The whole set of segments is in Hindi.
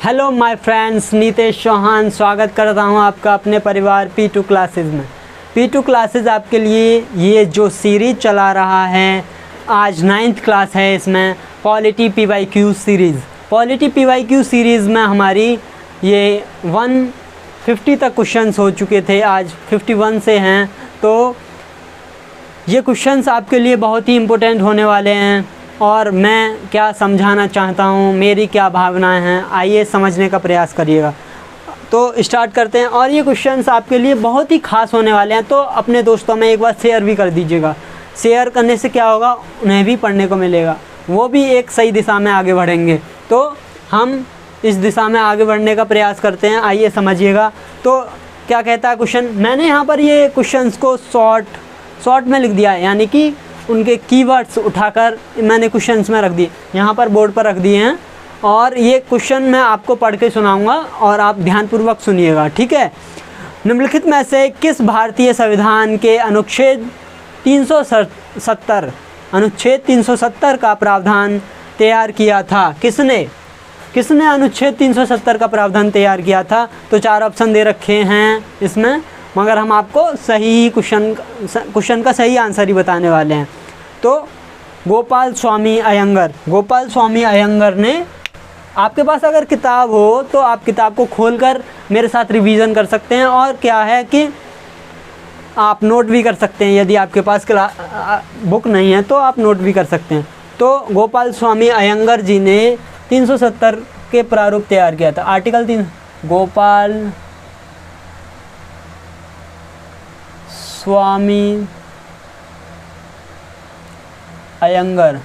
Hello my friends, Nitesh Chauhan स्वागत करता हूं आपका अपने परिवार P2 क्लासेस में। P2 क्लासेस आपके लिए ये जो सीरीज़ चला रहा है, आज 9th क्लास है। इसमें polity PYQ series, polity PYQ series में हमारी ये 150 तक क्वेश्चंस हो चुके थे, आज 51 से हैं। तो ये क्वेश्चंस आपके लिए बहुत ही इम्पोर्टेंट होने वाले हैं और मैं क्या समझाना चाहता हूँ, मेरी क्या भावनाएं हैं, आइए समझने का प्रयास करिएगा। तो स्टार्ट करते हैं। और ये क्वेश्चंस आपके लिए बहुत ही खास होने वाले हैं, तो अपने दोस्तों में एक बार शेयर भी कर दीजिएगा। शेयर करने से क्या होगा, उन्हें भी पढ़ने को मिलेगा, वो भी एक सही दिशा में आगे बढ़ेंगे। तो हम इस दिशा में आगे बढ़ने का प्रयास करते हैं, आइए समझिएगा। तो क्या कहता है क्वेश्चन, मैंने यहाँ पर ये क्वेश्चंस को शॉर्ट में लिख दिया है, यानी कि उनके कीवर्ड्स उठाकर मैंने क्वेश्चंस में रख दिए, यहाँ पर बोर्ड पर रख दिए हैं। और ये क्वेश्चन मैं आपको पढ़ के सुनाऊंगा और आप ध्यानपूर्वक सुनिएगा, ठीक है। निम्नलिखित में से किस भारतीय संविधान के अनुच्छेद 370 का प्रावधान तैयार किया था? किसने अनुच्छेद 370 का प्रावधान तैयार किया था? तो 4 ऑप्शन दे रखे हैं इसमें, मगर हम आपको सही क्वेश्चन का सही आंसर ही बताने वाले हैं। तो गोपाल स्वामी अयंगर ने, आपके पास अगर किताब हो तो आप किताब को खोलकर मेरे साथ रिवीजन कर सकते हैं, और क्या है कि आप नोट भी कर सकते हैं। यदि आपके पास बुक नहीं है तो आप नोट भी कर सकते हैं। तो गोपाल स्वामी अयंगर जी ने 370 के प्रारूप तैयार किया था। आर्टिकल 3, गोपाल स्वामी अयंगर,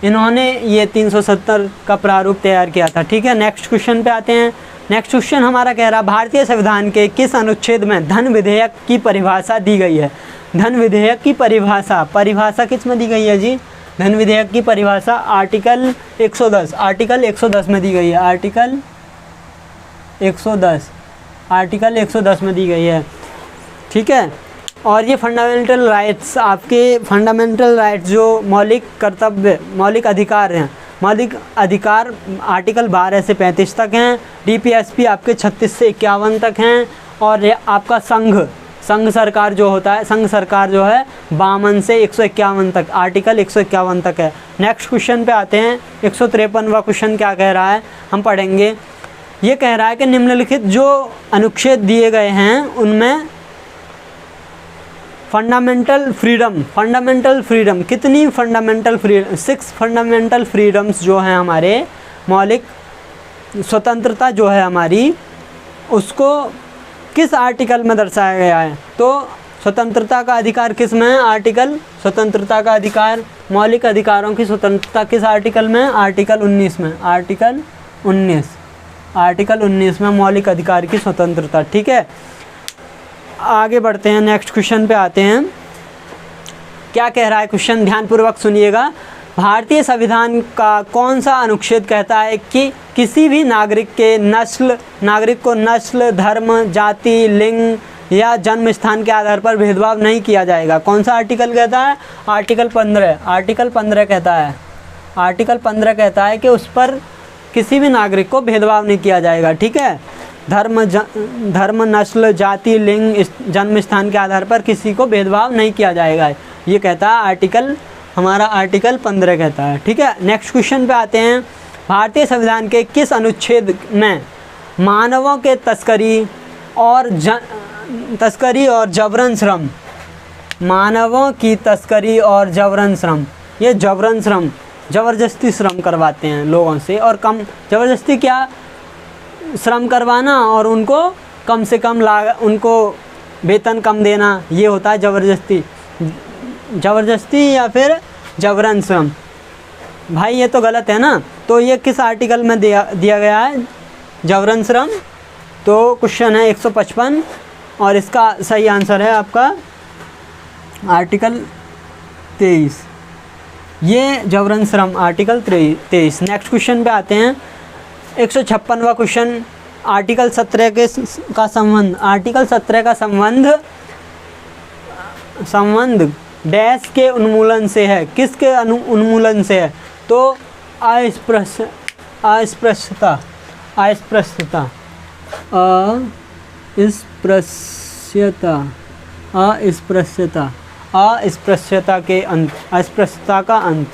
इन्होंने ये 370 का प्रारूप तैयार किया था, ठीक है। नेक्स्ट क्वेश्चन पे आते हैं। नेक्स्ट क्वेश्चन हमारा कह रहा, भारतीय संविधान के किस अनुच्छेद में धन विधेयक की परिभाषा दी गई है? धन विधेयक की परिभाषा किस में दी गई है जी? धन विधेयक की परिभाषा आर्टिकल 110 में दी गई है। आर्टिकल 110 में दी गई है, ठीक है। और ये फंडामेंटल राइट्स, आपके फंडामेंटल राइट्स जो मौलिक अधिकार हैं, मौलिक अधिकार आर्टिकल 12 से 35 तक हैं। DPSP आपके 36 से 51 तक हैं। और ये आपका संघ सरकार जो होता है, संघ सरकार जो है 52 से 151 तक, आर्टिकल 151 तक है। नेक्स्ट क्वेश्चन पे आते हैं। 153वां क्वेश्चन क्या कह रहा है, हम पढ़ेंगे। ये कह रहा है कि निम्नलिखित जो अनुच्छेद दिए गए हैं उनमें फंडामेंटल फ्रीडम कितनी फंडामेंटल फ्रीडम, 6 फंडामेंटल फ्रीडम्स जो हैं हमारे, मौलिक स्वतंत्रता जो है हमारी, उसको किस आर्टिकल में दर्शाया गया है? तो स्वतंत्रता का अधिकार किस में है? स्वतंत्रता का अधिकार, मौलिक अधिकारों की स्वतंत्रता किस आर्टिकल में? आर्टिकल 19 में। आर्टिकल 19 में मौलिक अधिकार की स्वतंत्रता, ठीक है। आगे बढ़ते हैं, नेक्स्ट क्वेश्चन पे आते हैं। क्या कह रहा है क्वेश्चन, ध्यानपूर्वक सुनिएगा। भारतीय संविधान का कौन सा अनुच्छेद कहता है कि किसी भी नागरिक को नस्ल, धर्म, जाति, लिंग या जन्म स्थान के आधार पर भेदभाव नहीं किया जाएगा? कौन सा आर्टिकल कहता है? आर्टिकल 15 कहता है कि उस पर किसी भी नागरिक को भेदभाव नहीं किया जाएगा, ठीक है। धर्म, नस्ल, जाति, लिंग, जन्म स्थान के आधार पर किसी को भेदभाव नहीं किया जाएगा, ये कहता है आर्टिकल 15 कहता है, ठीक है। नेक्स्ट क्वेश्चन पे आते हैं। भारतीय संविधान के किस अनुच्छेद में मानवों के तस्करी और जबरन श्रम, मानवों की तस्करी और जबरन श्रम, ये जबरन श्रम, ज़बरदस्ती श्रम करवाते हैं लोगों से, और कम ज़बरदस्ती क्या, श्रम करवाना और उनको कम से कम उनको वेतन कम देना, ये होता है ज़बरदस्ती या फिर जबरन श्रम। भाई ये तो गलत है ना। तो ये किस आर्टिकल में दिया गया है, जबरन श्रम? तो क्वेश्चन है 155 और इसका सही आंसर है आपका आर्टिकल 23, ये जबरन श्रम आर्टिकल 23। नेक्स्ट क्वेश्चन पे आते हैं। 156वां क्वेश्चन, आर्टिकल 17 का संबंध डैश के उन्मूलन से है, किसके उन्मूलन से है? तो अस्पृश्यता, अस्पृश्यता, अस्पृश्यता, अस्पृश्यता, अस्पृश्यता, अस्पृश्यता के अंत, अस्पृश्यता का अंत,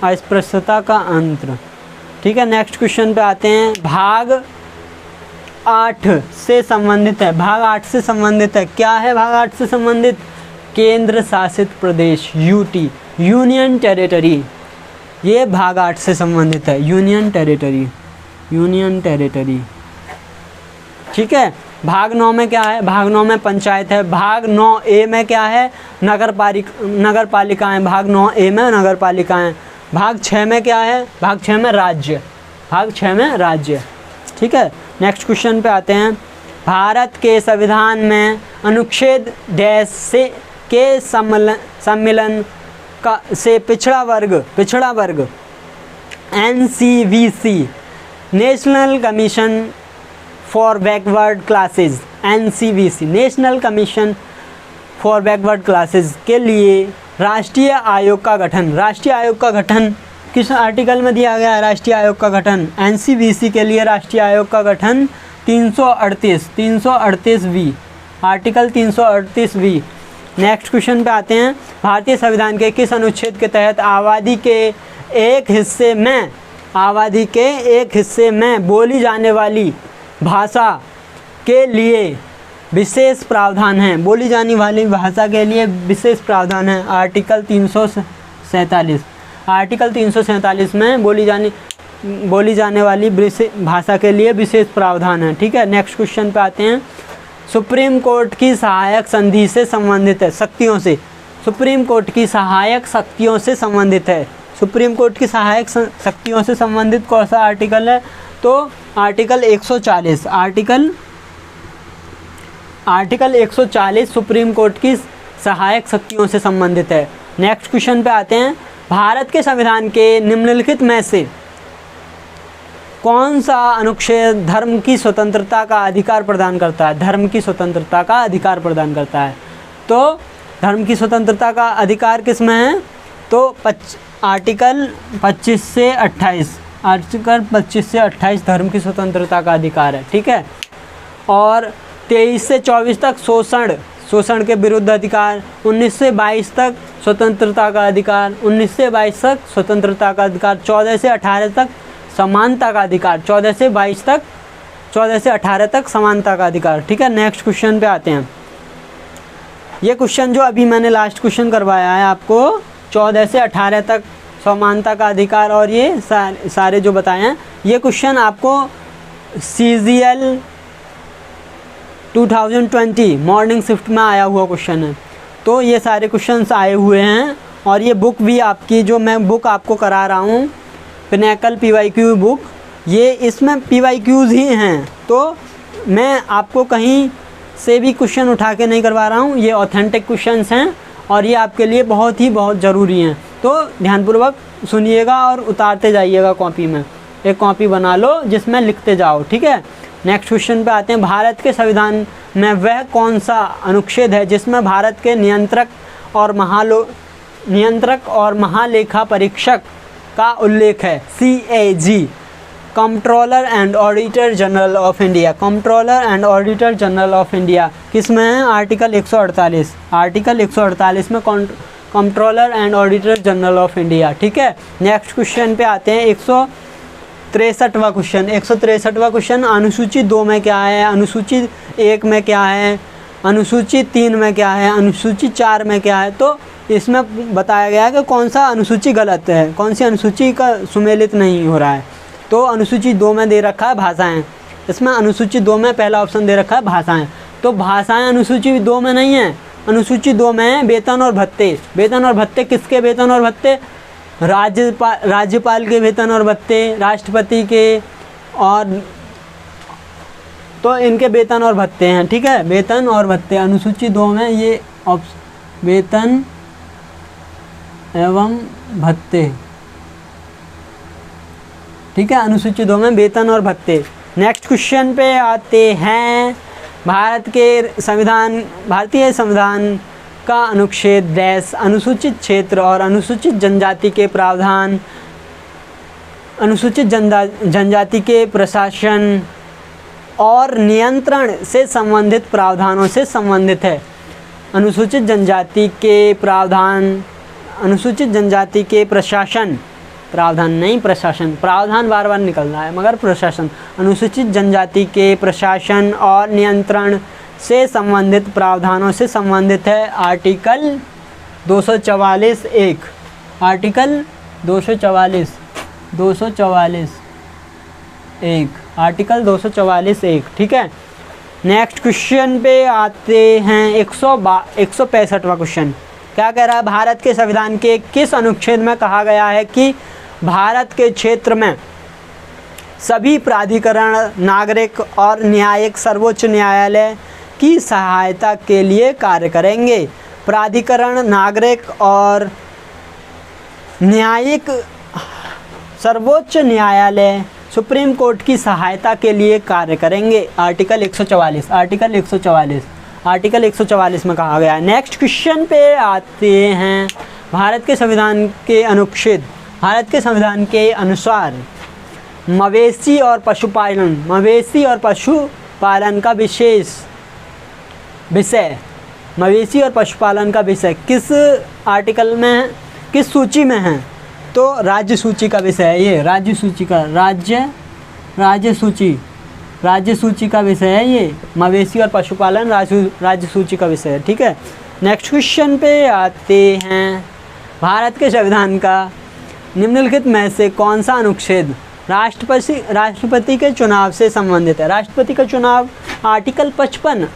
अस्पृश्यता का अंत। ठीक है, नेक्स्ट क्वेश्चन पे आते हैं। भाग 8 से संबंधित है, भाग 8 से संबंधित है, क्या है भाग 8 से संबंधित? केंद्र शासित प्रदेश, यूटी, यूनियन टेरिटरी, ये भाग 8 से संबंधित है, यूनियन टेरिटरी, यूनियन टेरिटरी। ठीक है, भाग 9 में क्या है? भाग 9 में पंचायत है। भाग 9A में क्या है? नगर पालिकाएँ, भाग 9A में नगर पालिकाएँ। भाग 6 में क्या है? भाग 6 में राज्य, भाग 6 में राज्य। ठीक है, नेक्स्ट क्वेश्चन पे आते हैं। भारत के संविधान में अनुच्छेद डैश से के सम्मेलन का से पिछड़ा वर्ग NCVC, national commission for backward classes, NCVC, national commission for backward classes के लिए राष्ट्रीय आयोग का गठन, राष्ट्रीय आयोग का गठन किस आर्टिकल में दिया गया है? राष्ट्रीय आयोग का गठन NCVC के लिए राष्ट्रीय आयोग का गठन 338V, article 338V। Next question पे आते हैं। भारतीय संविधान के किस अनुच्छेद के तहत आबादी के एक हिस्से में बोली जाने वाली भाषा के लिए विशेष प्रावधान है? बोली जाने वाली भाषा के लिए विशेष प्रावधान है, आर्टिकल 347, आर्टिकल 347 में बोली जाने वाली भाषा के लिए विशेष प्रावधान है। ठीक है, नेक्स्ट क्वेश्चन पे आते हैं। सुप्रीम कोर्ट की सहायक संधि से संबंधित है, शक्तियों से, सुप्रीम कोर्ट की सहायक शक्तियों से संबंधित है, सुप्रीम कोर्ट की सहायक शक्तियों से संबंधित कौन सा आर्टिकल है? तो आर्टिकल 140, आर्टिकल 140 सुप्रीम कोर्ट की सहायक शक्तियों से संबंधित है। नेक्स्ट क्वेश्चन पे आते हैं। भारत के संविधान के निम्नलिखित में से कौन सा अनुच्छेद धर्म की स्वतंत्रता का अधिकार प्रदान करता है? धर्म की स्वतंत्रता का अधिकार प्रदान करता है। तो धर्म की स्वतंत्रता का अधिकार किस में है? तो आर्टिकल 25 से 28, आर्टिकल 25 से 28 धर्म की स्वतंत्रता का अधिकार है। ठीक है, और 23 से 24 तक शोषण के विरुद्ध अधिकार, 19 से 22 तक स्वतंत्रता का अधिकार, 19 से 22 तक स्वतंत्रता का अधिकार, 14 से 18 तक समानता का अधिकार, 14 से 18 तक समानता का अधिकार। ठीक है, नेक्स्ट क्वेश्चन पे आते हैं। ये क्वेश्चन जो अभी मैंने लास्ट क्वेश्चन करवाया है आपको, 14 से 18 तक समानता का अधिकार और ये सारे जो बताए हैं, ये क्वेश्चन आपको CGL 2020 मॉर्निंग शिफ्ट में आया हुआ क्वेश्चन है। तो ये सारे क्वेश्चंस आए हुए हैं, और ये बुक भी आपकी जो मैं बुक आपको करा रहा हूँ, पिनेकल PYQ बुक, ये इसमें PYQs ही हैं। तो मैं आपको कहीं से भी क्वेश्चन उठा के नहीं करवा रहा हूँ, ये ऑथेंटिक क्वेश्चंस हैं और ये आपके लिए बहुत ज़रूरी हैं। तो ध्यानपूर्वक सुनिएगा और उतारते जाइएगा कॉपी में, एक कॉपी बना लो जिसमें लिखते जाओ। ठीक है, नेक्स्ट क्वेश्चन पे आते हैं। भारत के संविधान में वह कौन सा अनुच्छेद है जिसमें भारत के नियंत्रक और महालेखा परीक्षक का उल्लेख है? CAG, controller and auditor general of India, controller and auditor general of India किस में है? आर्टिकल 148, आर्टिकल 148 में controller and auditor general of India. ठीक है, नेक्स्ट क्वेश्चन पे आते हैं। 163वां क्वेश्चन, 163वां क्वेश्चन, अनुसूची 2 में क्या है, अनुसूची 1 में क्या है, अनुसूची 3 में क्या है, अनुसूची 4 में क्या है? तो इसमें बताया गया है कि कौन सा अनुसूची गलत है, कौन सी अनुसूची का सुमेलित नहीं हो रहा है। तो अनुसूची 2 में दे रखा है भाषाएं, इसमें अनुसूची 2 में पहला ऑप्शन दे रखा है भाषाएं। तो भाषाएं अनुसूची 2 में नहीं है, अनुसूची 2 में है वेतन और भत्ते। वेतन और भत्ते किसके वेतन और भत्ते? राज्यपाल के वेतन और भत्ते, राष्ट्रपति के, और तो इनके वेतन और भत्ते हैं। ठीक है, वेतन और भत्ते अनुसूची 2 में ये वेतन एवं भत्ते। ठीक है, अनुसूची 2 में वेतन और भत्ते। नेक्स्ट क्वेश्चन पे आते हैं। भारतीय संविधान का अनुच्छेद डैश अनुसूचित क्षेत्र और अनुसूचित जनजाति के प्रावधान, अनुसूचित जनजाति के प्रशासन और नियंत्रण से संबंधित प्रावधानों से संबंधित है। अनुसूचित जनजाति के प्रावधान, अनुसूचित जनजाति के प्रशासन, प्रावधान नहीं प्रशासन, प्रावधान बार बार निकल रहा है मगर प्रशासन, अनुसूचित जनजाति के प्रशासन और नियंत्रण से संबंधित प्रावधानों से संबंधित है। आर्टिकल 244(1), आर्टिकल 244(1), आर्टिकल 244(1), ठीक है। नेक्स्ट क्वेश्चन पे आते हैं 165वां क्वेश्चन। क्या कह रहा है? भारत के संविधान के किस अनुच्छेद में कहा गया है कि भारत के क्षेत्र में सभी प्राधिकरण नागरिक और न्यायिक सर्वोच्च न्यायालय की सहायता के लिए कार्य करेंगे? प्राधिकरण नागरिक और न्यायिक सर्वोच्च न्यायालय सुप्रीम कोर्ट की सहायता के लिए कार्य करेंगे। आर्टिकल 144, आर्टिकल 144, आर्टिकल 144 में कहा गया है। नेक्स्ट क्वेश्चन पे आते हैं। भारत के संविधान के अनुच्छेद, भारत के संविधान के अनुसार मवेशी और पशुपालन, मवेशी और पशुपालन का विशेष विषय, मवेशी और पशुपालन का विषय किस आर्टिकल में, किस सूची में है? तो राज्य सूची का विषय है ये, राज्य सूची का, राज्य सूची का विषय है ये। मवेशी और पशुपालन राज्य सूची का विषय है, ठीक है। नेक्स्ट क्वेश्चन पे आते हैं। भारत के संविधान का निम्नलिखित में से कौन सा अनुच्छेद राष्ट्रपति के चुनाव से संबंधित है? राष्ट्रपति का चुनाव आर्टिकल 55।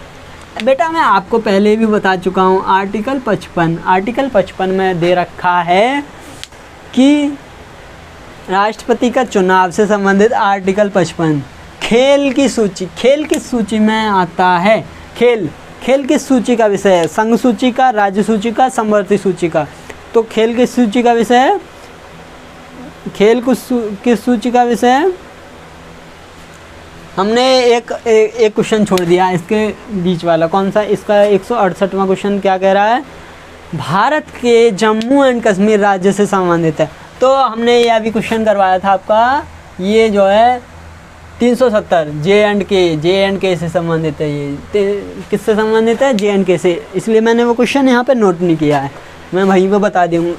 बेटा मैं आपको पहले भी बता चुका हूँ, आर्टिकल 55 में दे रखा है कि राष्ट्रपति का चुनाव से संबंधित आर्टिकल 55। खेल की सूची, खेल किस सूची में आता है? खेल किस सूची का विषय है? संघ सूची का, राज्य सूची का, समवर्ती सूची का? तो खेल किस सूची का विषय है? खेल किस सूची का विषय है? हमने एक क्वेश्चन छोड़ दिया इसके बीच वाला, कौन सा? इसका 168वां क्वेश्चन क्या कह रहा है? भारत के जम्मू एंड कश्मीर राज्य से संबंधित है। तो हमने यह भी क्वेश्चन करवाया था आपका, ये जो है 370 J&K से संबंधित है। ये किससे संबंधित है? J&K से, इसलिए मैंने वो क्वेश्चन यहाँ पे नोट नहीं किया है, मैं वहीं पे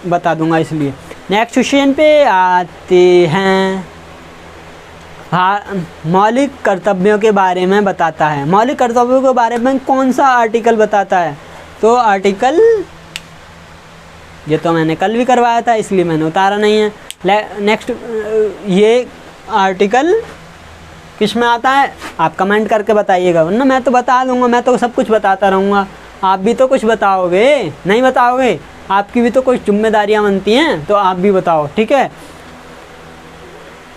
बता दूँगा इसलिए। नेक्स्ट क्वेश्चन पे आते हैं। मौलिक कर्तव्यों के बारे में बताता है। मौलिक कर्तव्यों के बारे में कौन सा आर्टिकल बताता है? तो आर्टिकल, ये तो मैंने कल भी करवाया था इसलिए मैंने उतारा नहीं है। नेक्स्ट, ये आर्टिकल किस में आता है? आप कमेंट करके बताइएगा, वरना मैं तो बता दूंगा, मैं तो सब कुछ बताता रहूँगा, आप भी तो कुछ बताओगे, नहीं बताओगे? आपकी भी तो कुछ जिम्मेदारियाँ बनती हैं, तो आप भी बताओ, ठीक है।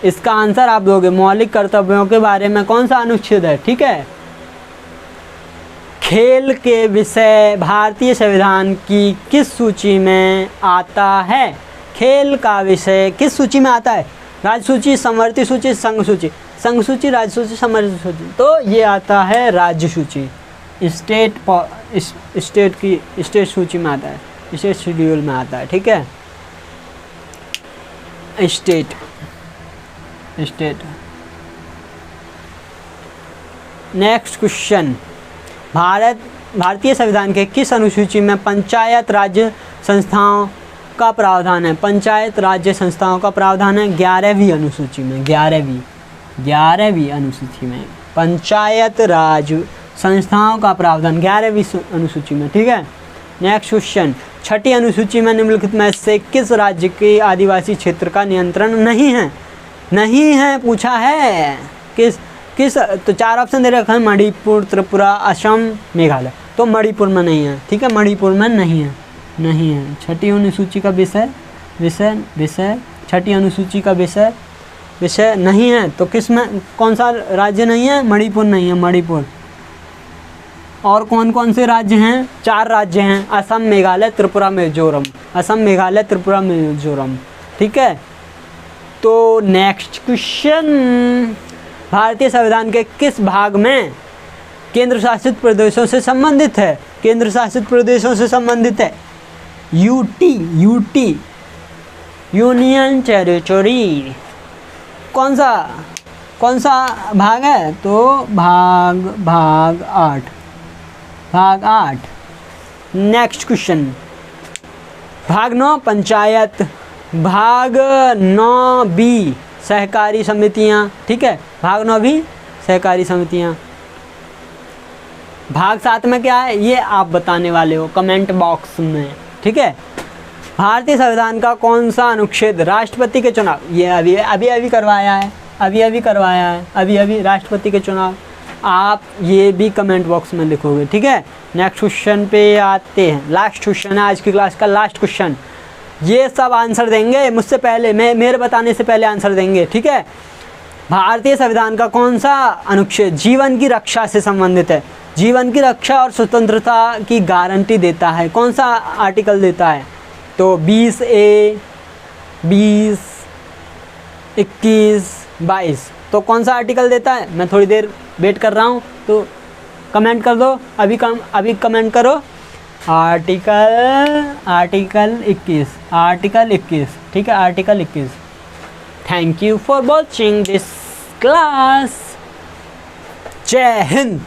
इसका आंसर आप दोगे, मौलिक कर्तव्यों के बारे में कौन सा अनुच्छेद है, ठीक है। खेल के विषय भारतीय संविधान की किस सूची में आता है? खेल का विषय किस सूची में आता है? राज्य सूची, समवर्ती सूची, संघ सूची? संघ सूची, राज्य सूची, समवर्ती सूची? तो ये आता है राज्य सूची, स्टेट सूची में आता है, स्टेट शेड्यूल में आता है, ठीक है। State next question. भारतीय संविधान के किस अनुसूची में पंचायत राज्य संस्थाओं का प्रावधान है? पंचायत राज्य संस्थाओं का प्रावधान है 11वीं अनुसूची में, 11वीं अनुसूची में पंचायत राज संस्थाओं का प्रावधान 11वीं अनुसूची में, ठीक है। Next question. छठी अनुसूची में निम्नलिखित में से किस राज्य के आदिवासी क्षेत्र का नियंत्रण नहीं है पूछा है। किस तो 4 ऑप्शन दे रखे हैं, मणिपुर, त्रिपुरा, असम, मेघालय। तो मणिपुर में नहीं है, ठीक है, मणिपुर में नहीं है। छठी अनुसूची का विषय छठी अनुसूची का विषय नहीं है, तो किस में, कौन सा राज्य नहीं है? मणिपुर नहीं है, मणिपुर। और कौन से राज्य हैं? 4 राज्य हैं, असम, मेघालय, त्रिपुरा, मिजोरम। असम, मेघालय, त्रिपुरा, मिजोरम, ठीक है। तो नेक्स्ट क्वेश्चन। भारतीय संविधान के किस भाग में केंद्र शासित प्रदेशों से संबंधित है, केंद्र शासित प्रदेशों से संबंधित है। यूटी, यूटी यूनियन टेरिटरी कौन सा भाग है? तो भाग 8। नेक्स्ट क्वेश्चन, भाग 9 पंचायत, भाग 9 बी सहकारी समितियाँ, ठीक है, भाग 9 बी सहकारी समितियाँ। भाग 7 में क्या है ये आप बताने वाले हो कमेंट बॉक्स में, ठीक है। भारतीय संविधान का कौन सा अनुच्छेद राष्ट्रपति के चुनाव, ये अभी करवाया है, अभी राष्ट्रपति के चुनाव, आप ये भी कमेंट बॉक्स में लिखोगे, ठीक है। नेक्स्ट क्वेश्चन पे आते हैं, लास्ट क्वेश्चन है आज की क्लास का, लास्ट क्वेश्चन। ये सब आंसर देंगे मुझसे पहले, मेरे बताने से पहले आंसर देंगे, ठीक है। भारतीय संविधान का कौन सा अनुच्छेद जीवन की रक्षा से संबंधित है? जीवन की रक्षा और स्वतंत्रता की गारंटी देता है, कौन सा आर्टिकल देता है? तो 20A, 20, 21, 22, तो कौन सा आर्टिकल देता है? मैं थोड़ी देर वेट कर रहा हूँ, तो कमेंट कर दो, अभी कमेंट करो। आर्टिकल 21, ठीक है, article 21। Thank you for watching this class. जय हिंद।